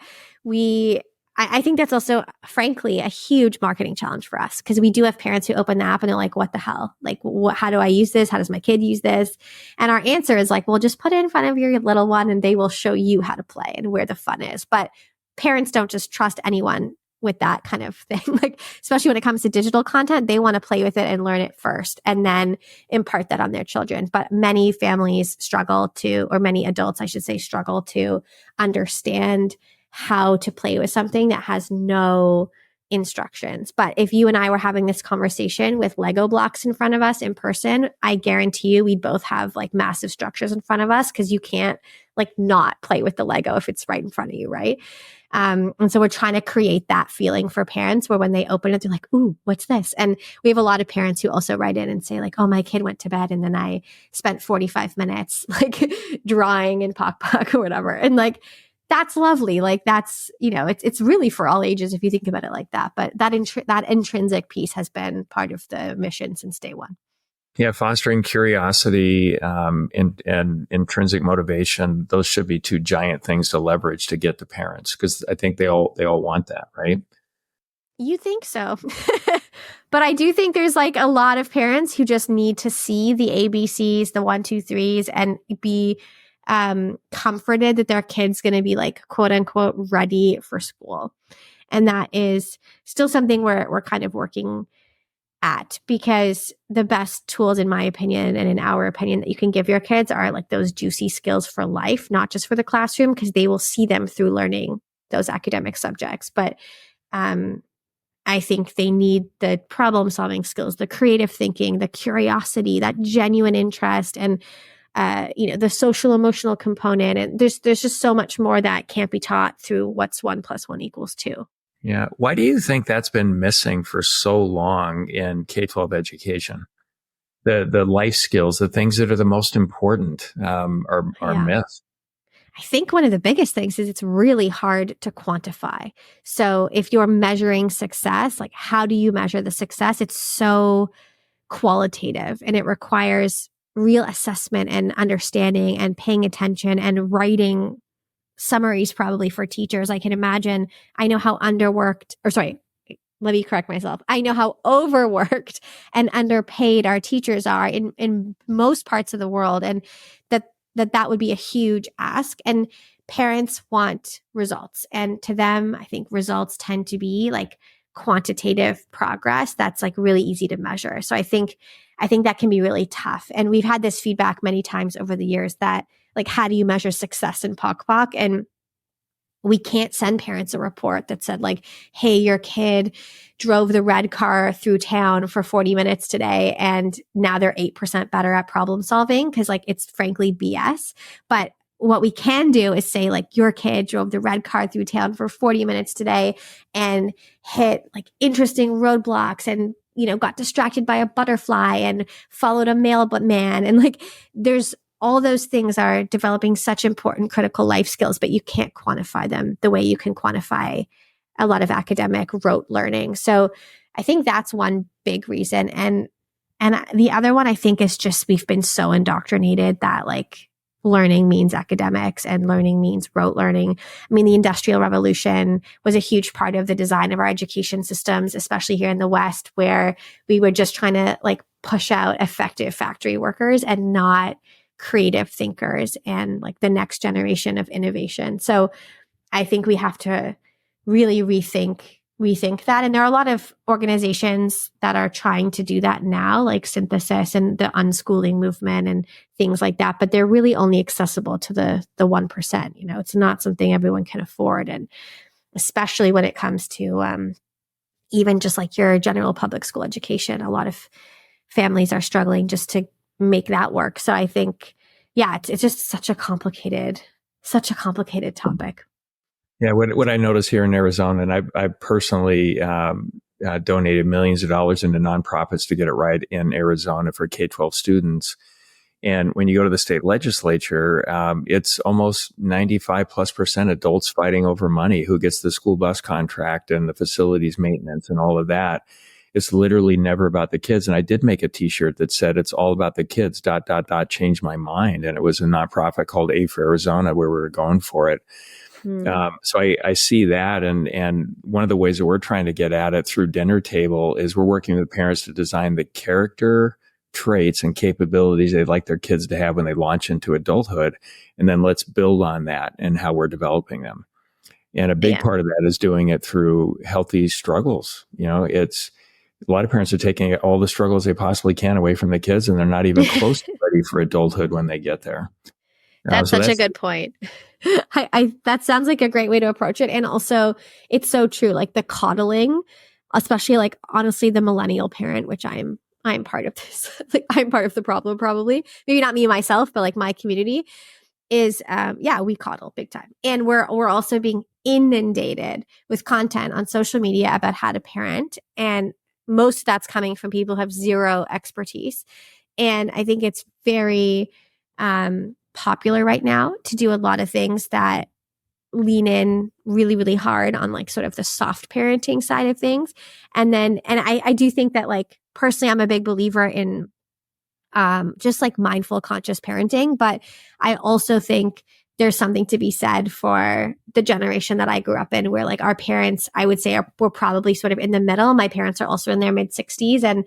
Speaker 1: I think that's also, frankly, a huge marketing challenge for us, because we do have parents who open the app and they're like, what the hell? Like, how do I use this? How does my kid use this? And our answer is like, well, just put it in front of your little one and they will show you how to play and where the fun is. But parents don't just trust anyone with that kind of thing. Like, especially when it comes to digital content, they want to play with it and learn it first and then impart that on their children. But many families struggle to, or many adults, I should say, struggle to understand how to play with something that has no instructions. But if you and I were having this conversation with Lego blocks in front of us in person, I guarantee you we'd both have like massive structures in front of us, because you can't like not play with the Lego if it's right in front of you, right? And so we're trying to create that feeling for parents where when they open it, they're like, ooh, what's this? And we have a lot of parents who also write in and say like, oh, my kid went to bed and then I spent 45 minutes like drawing in Pok Pok or whatever. And like, that's lovely. Like that's, it's really for all ages if you think about it like that. But that intrinsic piece has been part of the mission since day one.
Speaker 2: Yeah, fostering curiosity and intrinsic motivation; those should be two giant things to leverage to get to parents, because I think they all want that, right?
Speaker 1: You think so. But I do think there's like a lot of parents who just need to see the ABCs, the one, two, threes, and be comforted that their kid's going to be like, quote unquote, ready for school. And that is still something we're kind of working at, because the best tools, in my opinion, and in our opinion, that you can give your kids are like those juicy skills for life, not just for the classroom, because they will see them through learning those academic subjects. But um, I think they need the problem solving skills, the creative thinking, the curiosity, that genuine interest, and the social emotional component. And there's just so much more that can't be taught through what's 1 + 1 = 2.
Speaker 2: Yeah. Why do you think that's been missing for so long in K-12 education? The life skills, the things that are the most important, are
Speaker 1: Yeah.
Speaker 2: myths.
Speaker 1: I think one of the biggest things is it's really hard to quantify. So if you're measuring success, like how do you measure the success? It's so qualitative, and it requires real assessment and understanding and paying attention and writing summaries probably for teachers. I can imagine. I know how underworked, or sorry, let me correct myself. I know how overworked and underpaid our teachers are in most parts of the world, and that would be a huge ask. And parents want results, and to them, I think results tend to be like quantitative progress that's like really easy to measure. So I think that can be really tough. And we've had this feedback many times over the years that, like, how do you measure success in Pok Pok? And we can't send parents a report that said like, hey, your kid drove the red car through town for 40 minutes today and now they're 8% better at problem solving, because like it's frankly BS. But what we can do is say like, your kid drove the red car through town for 40 minutes today and hit like interesting roadblocks and got distracted by a butterfly and followed a mailman. And like there's all those things are developing such important critical life skills, but you can't quantify them the way you can quantify a lot of academic rote learning. So I think that's one big reason. And the other one I think is just we've been so indoctrinated that like learning means academics and learning means rote learning. I mean, the Industrial Revolution was a huge part of the design of our education systems, especially here in the West, where we were just trying to like push out effective factory workers and not creative thinkers and like the next generation of innovation. So I think we have to really rethink that. And there are a lot of organizations that are trying to do that now, like Synthesis and the unschooling movement and things like that. But they're really only accessible to the 1%. It's not something everyone can afford. And especially when it comes to even just like your general public school education, a lot of families are struggling just to make that work. So I think, yeah, it's just such a complicated topic.
Speaker 2: Yeah, what I notice here in Arizona, and I personally donated millions of dollars into nonprofits to get it right in Arizona for K-12 students. And when you go to the state legislature, it's almost 95+% adults fighting over money, who gets the school bus contract and the facilities maintenance and all of that. It's literally never about the kids. And I did make a T-shirt that said, "It's all about the kids, ... change my mind." And it was a nonprofit called A for Arizona, where we were going for it. So I see that. And one of the ways that we're trying to get at it through Dinner Table is we're working with parents to design the character traits and capabilities they'd like their kids to have when they launch into adulthood. And then let's build on that and how we're developing them. And a big part of that is doing it through healthy struggles. It's a lot of parents are taking all the struggles they possibly can away from the kids, and they're not even close to ready for adulthood when they get there.
Speaker 1: That's such a good point. That sounds like a great way to approach it. And also it's so true. Like the coddling, especially like honestly, the millennial parent, which I'm part of this. Like I'm part of the problem, probably. Maybe not me myself, but like my community is, we coddle big time. And we're also being inundated with content on social media about how to parent. And most of that's coming from people who have zero expertise. And I think it's very popular right now to do a lot of things that lean in really, really hard on like sort of the soft parenting side of things. And I do think that like personally, I'm a big believer in just like mindful, conscious parenting. But I also think there's something to be said for the generation that I grew up in, where like our parents, I would say, were probably sort of in the middle. My parents are also in their mid 60s and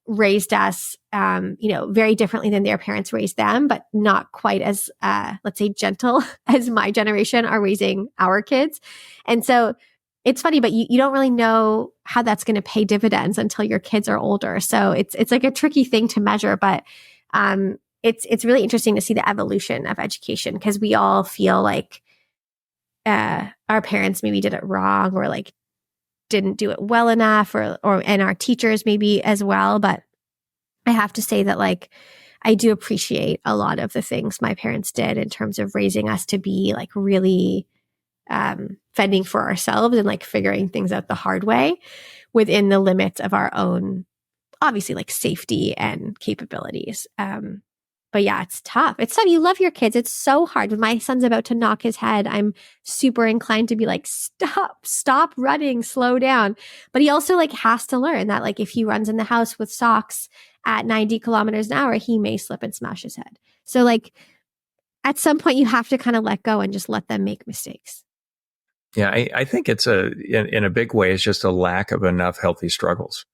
Speaker 1: raised us, very differently than their parents raised them, but not quite as, let's say, gentle as my generation are raising our kids. And so it's funny, but you don't really know how that's going to pay dividends until your kids are older. So it's like a tricky thing to measure, but it's really interesting to see the evolution of education, because we all feel like our parents maybe did it wrong, or like didn't do it well enough, or and our teachers maybe as well. But I have to say that like I do appreciate a lot of the things my parents did in terms of raising us to be like really fending for ourselves and like figuring things out the hard way within the limits of our own, obviously, like safety and capabilities. But yeah, it's tough. It's tough. You love your kids. It's so hard. When my son's about to knock his head, I'm super inclined to be like, stop running, slow down. But he also like has to learn that like if he runs in the house with socks at 90 kilometers an hour, he may slip and smash his head. So like at some point you have to kind of let go and just let them make mistakes.
Speaker 2: Yeah, I think it's in a big way, it's just a lack of enough healthy struggles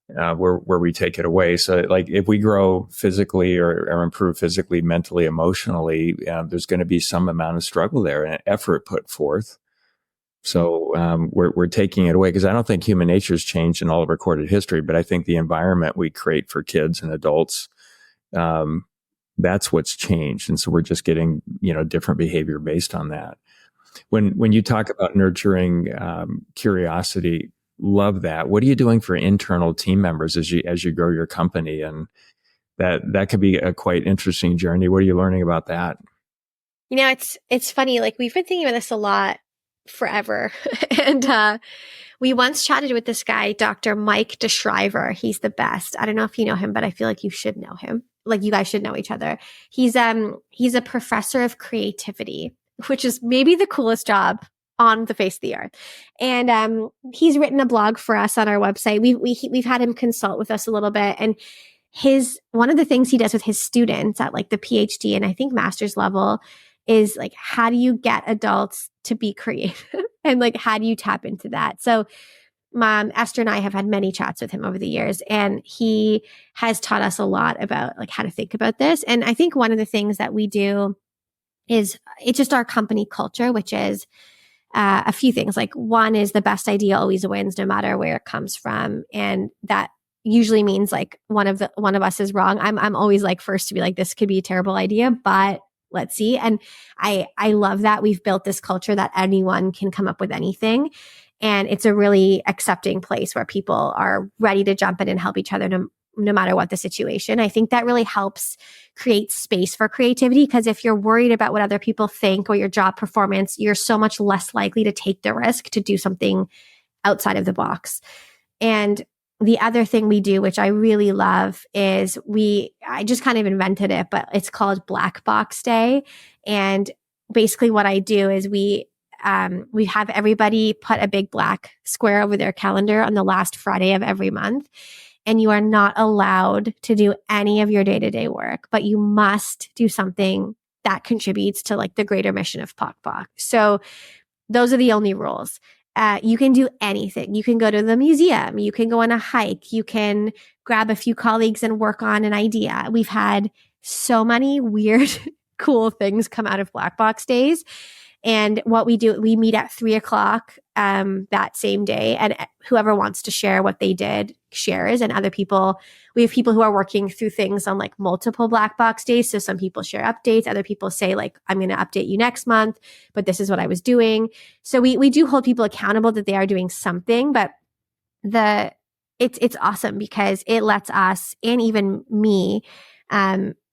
Speaker 2: where we take it away. So like if we grow physically or improve physically, mentally, emotionally, there's going to be some amount of struggle there and effort put forth. So we're taking it away, because I don't think human nature has changed in all of recorded history, but I think the environment we create for kids and adults, that's what's changed. And so we're just getting, different behavior based on that. When you talk about nurturing curiosity, love that. What are you doing for internal team members as you grow your company? And that could be a quite interesting journey. What are you learning about that?
Speaker 1: It's funny. Like we've been thinking about this a lot forever, and we once chatted with this guy, Dr. Mike DeShriver. He's the best. I don't know if you know him, but I feel like you should know him. Like you guys should know each other. He's a professor of creativity, which is maybe the coolest job on the face of the earth. And he's written a blog for us on our website. We've had him consult with us a little bit, and one of the things he does with his students at like the PhD and I think master's level is like, how do you get adults to be creative and like, how do you tap into that? So Esther and I have had many chats with him over the years, and he has taught us a lot about like how to think about this. And I think one of the things that we do is it's just our company culture, which is a few things. Like one is the best idea always wins, no matter where it comes from. And that usually means like one of us is wrong. I'm always like first to be like, this could be a terrible idea, but let's see. And I love that we've built this culture that anyone can come up with anything. And it's a really accepting place where people are ready to jump in and help each other no matter what the situation. I think that really helps create space for creativity, because if you're worried about what other people think or your job performance, you're so much less likely to take the risk to do something outside of the box. And the other thing we do, which I really love, is I just kind of invented it, but it's called Black Box Day. And basically what I do is we have everybody put a big black square over their calendar on the last Friday of every month. And you are not allowed to do any of your day-to-day work, but you must do something that contributes to like the greater mission of Pok Pok. So those are the only rules. You can do anything. You can go to the museum. You can go on a hike. You can grab a few colleagues and work on an idea. We've had so many weird, cool things come out of Black Box Days. And what we do, we meet at 3:00 that same day, and whoever wants to share what they did shares. And we have people who are working through things on like multiple Black Box Days. So some people share updates. Other people say like, I'm going to update you next month, but this is what I was doing. So we do hold people accountable that they are doing something, but it's awesome because it lets us, and even me,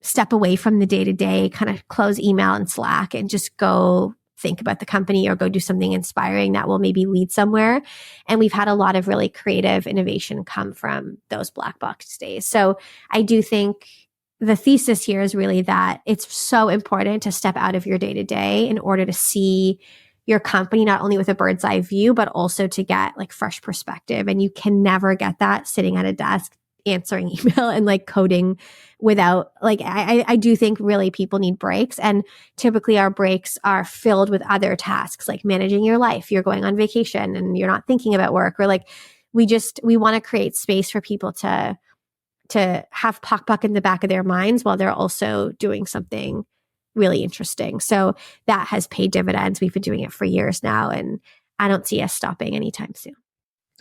Speaker 1: step away from the day-to-day, kind of close email and Slack and just go think about the company or go do something inspiring that will maybe lead somewhere. And we've had a lot of really creative innovation come from those Black Box Days. So I do think the thesis here is really that it's so important to step out of your day-to-day in order to see your company, not only with a bird's eye view, but also to get like fresh perspective. And you can never get that sitting at a desk answering email and like coding without like, I do think really people need breaks. And typically our breaks are filled with other tasks like managing your life. You're going on vacation and you're not thinking about work, or like we want to create space for people to have Pok Pok in the back of their minds while they're also doing something really interesting. So that has paid dividends. We've been doing it for years now, and I don't see us stopping anytime soon.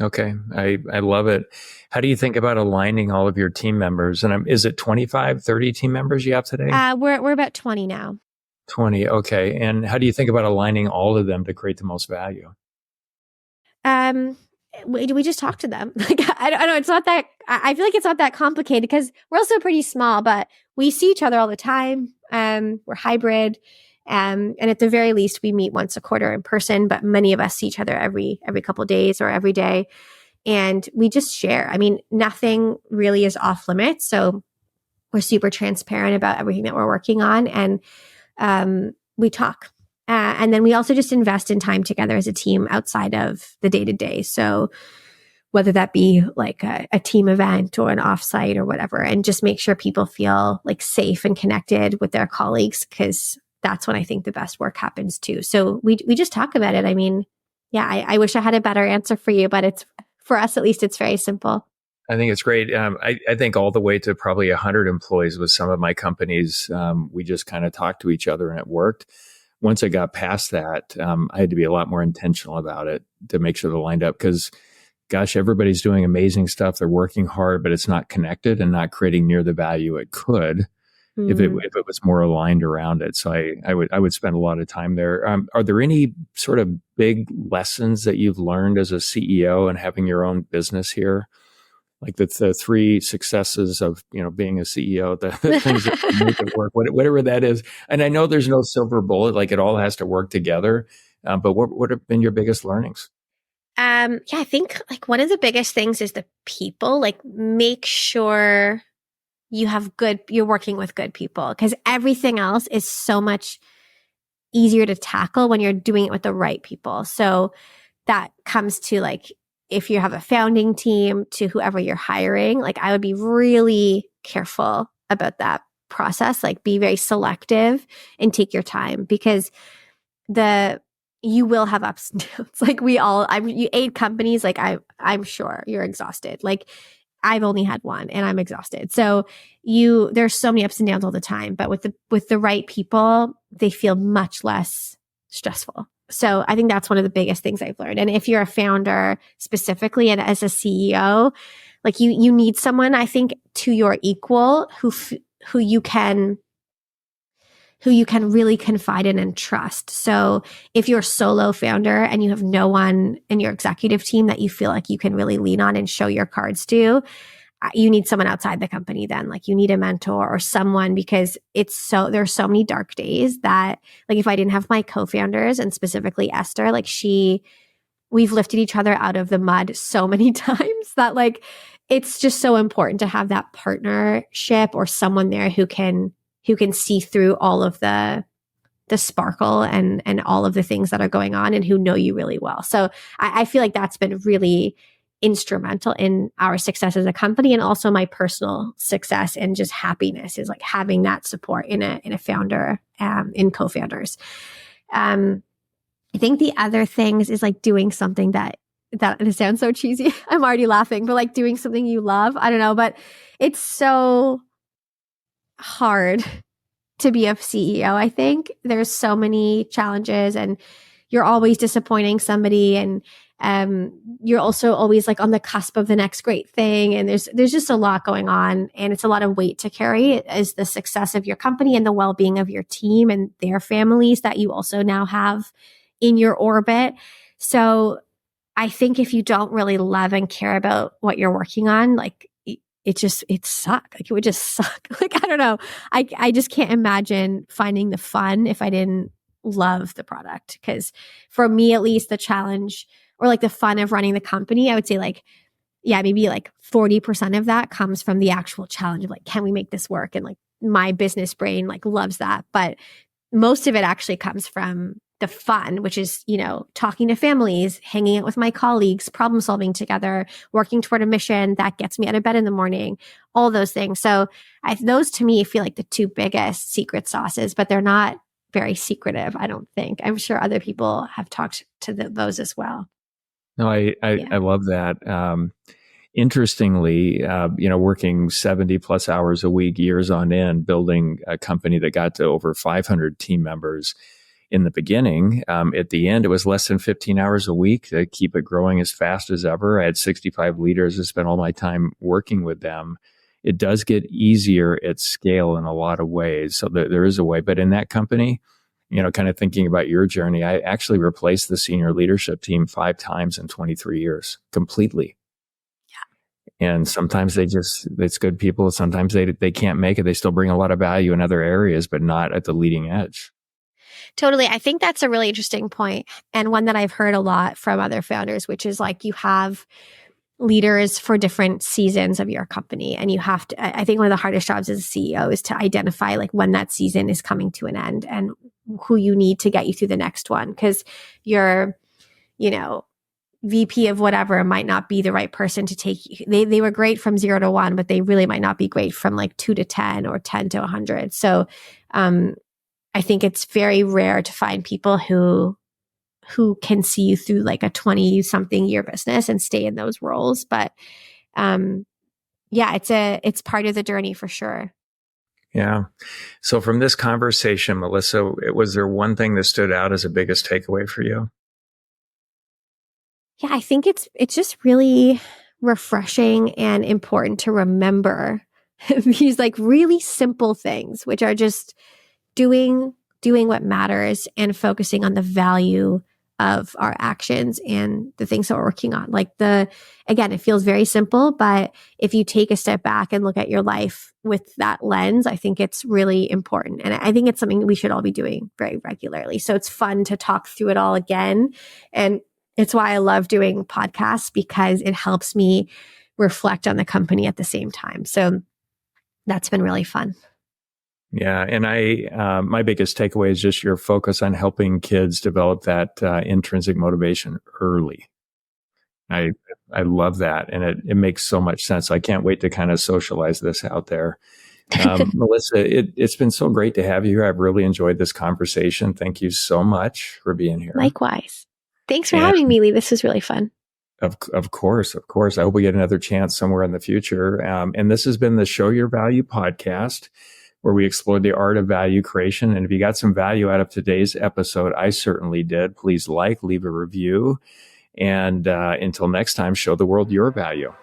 Speaker 2: Okay. I love it. How do you think about aligning all of your team members? And is it 25, 30 team members you have today?
Speaker 1: We're about 20 now.
Speaker 2: 20. Okay. And how do you think about aligning all of them to create the most value?
Speaker 1: We just talk to them. Like, I don't know. It's not that, I feel like it's not that complicated because we're also pretty small, but we see each other all the time. We're hybrid. And at the very least, we meet once a quarter in person, but many of us see each other every couple of days or every day. And we just share. I mean, nothing really is off limits. So we're super transparent about everything that we're working on. And we talk. And then we also just invest in time together as a team outside of the day to day. So whether that be like a team event or an offsite or whatever, and just make sure people feel like safe and connected with their colleagues, because that's when I think the best work happens too. So we just talk about it. I mean, yeah, I wish I had a better answer for you, but it's, for us at least, it's very simple.
Speaker 2: I think it's great. I think all the way to probably 100 employees with some of my companies, we just kind of talked to each other and it worked. Once I got past that, I had to be a lot more intentional about it to make sure they're lined up because, gosh, everybody's doing amazing stuff. They're working hard, but it's not connected and not creating near the value it could if it was more aligned around it. So I would spend a lot of time there. Are there any sort of big lessons that you've learned as a CEO and having your own business here? Like the three successes of being a CEO, the things that make it work, whatever that is. And I know there's no silver bullet; like it all has to work together. But what have been your biggest learnings?
Speaker 1: Yeah, I think like one of the biggest things is the people. Like, make sure you're working with good people, because everything else is so much easier to tackle when you're doing it with the right people. So that comes to like, if you have a founding team, to whoever you're hiring, like I would be really careful about that process. Like, be very selective and take your time, because you will have ups and downs. Like you 8 companies, like I'm sure you're exhausted. Like I've only had one and I'm exhausted. So there's so many ups and downs all the time, but with the right people, they feel much less stressful. So I think that's one of the biggest things I've learned. And if you're a founder specifically and as a CEO, like you need someone, I think, to your equal who you can really confide in and trust. So if you're a solo founder and you have no one in your executive team that you feel like you can really lean on and show your cards to, you need someone outside the company then. Like you need a mentor or someone, because there's so many dark days that, like, if I didn't have my co-founders and specifically Esther, like we've lifted each other out of the mud so many times that like, it's just so important to have that partnership or someone there who can see through all of the sparkle and all of the things that are going on and who know you really well. So I feel like that's been really instrumental in our success as a company, and also my personal success and just happiness is like having that support in a founder, in co-founders. I think the other things is like doing something that it sounds so cheesy. I'm already laughing, but like doing something you love. I don't know, but it's so hard to be a CEO. I think there's so many challenges and you're always disappointing somebody, and you're also always like on the cusp of the next great thing. And there's just a lot going on, and it's a lot of weight to carry as the success of your company and the well-being of your team and their families that you also now have in your orbit. So I think if you don't really love and care about what you're working on, like it suck. Like it would just suck. Like, I don't know. I just can't imagine finding the fun if I didn't love the product. Because for me, at least, the challenge or like the fun of running the company, I would say like, yeah, maybe like 40% of that comes from the actual challenge of like, can we make this work? And like my business brain like loves that. But most of it actually comes from the fun, which is, talking to families, hanging out with my colleagues, problem solving together, working toward a mission that gets me out of bed in the morning, all those things. So those to me feel like the two biggest secret sauces, but they're not very secretive, I don't think. I'm sure other people have talked to those as well.
Speaker 2: No, I love that. Interestingly, working 70 plus hours a week, years on end, building a company that got to over 500 team members in the beginning. At the end, it was less than 15 hours a week to keep it growing as fast as ever. I had 65 leaders. I spent all my time working with them. It does get easier at scale in a lot of ways. So there is a way. But in that company, kind of thinking about your journey, I actually replaced the senior leadership team 5 times in 23 years completely. And sometimes it's good people. Sometimes they can't make it. They still bring a lot of value in other areas, but not at the leading edge.
Speaker 1: Totally. I think that's a really interesting point, and one that I've heard a lot from other founders, which is like you have leaders for different seasons of your company. And you have to, I think one of the hardest jobs as a CEO is to identify like when that season is coming to an end and who you need to get you through the next one. Because your, VP of whatever might not be the right person to take you. They were great from 0 to 1, but they really might not be great from like 2 to 10 or 10 to 100. So I think it's very rare to find people who can see you through like a 20-something year business and stay in those roles. But it's part of the journey for sure.
Speaker 2: Yeah. So from this conversation, Melissa, was there one thing that stood out as the biggest takeaway for you?
Speaker 1: Yeah, I think it's just really refreshing and important to remember these like really simple things, which are just doing what matters and focusing on the value of our actions and the things that we're working on. Like again, it feels very simple, but if you take a step back and look at your life with that lens, I think it's really important. And I think it's something we should all be doing very regularly. So it's fun to talk through it all again. And it's why I love doing podcasts, because it helps me reflect on the company at the same time. So that's been really fun.
Speaker 2: Yeah. And my biggest takeaway is just your focus on helping kids develop that intrinsic motivation early. I love that. And it makes so much sense. I can't wait to kind of socialize this out there. Melissa, it's been so great to have you here. I've really enjoyed this conversation. Thank you so much for being here.
Speaker 1: Likewise. Thanks for having me, Lee. This was really fun.
Speaker 2: Of course. I hope we get another chance somewhere in the future. And this has been the Show Your Value podcast, where we explored the art of value creation. And if you got some value out of today's episode, I certainly did. Please leave a review. And until next time, show the world your value.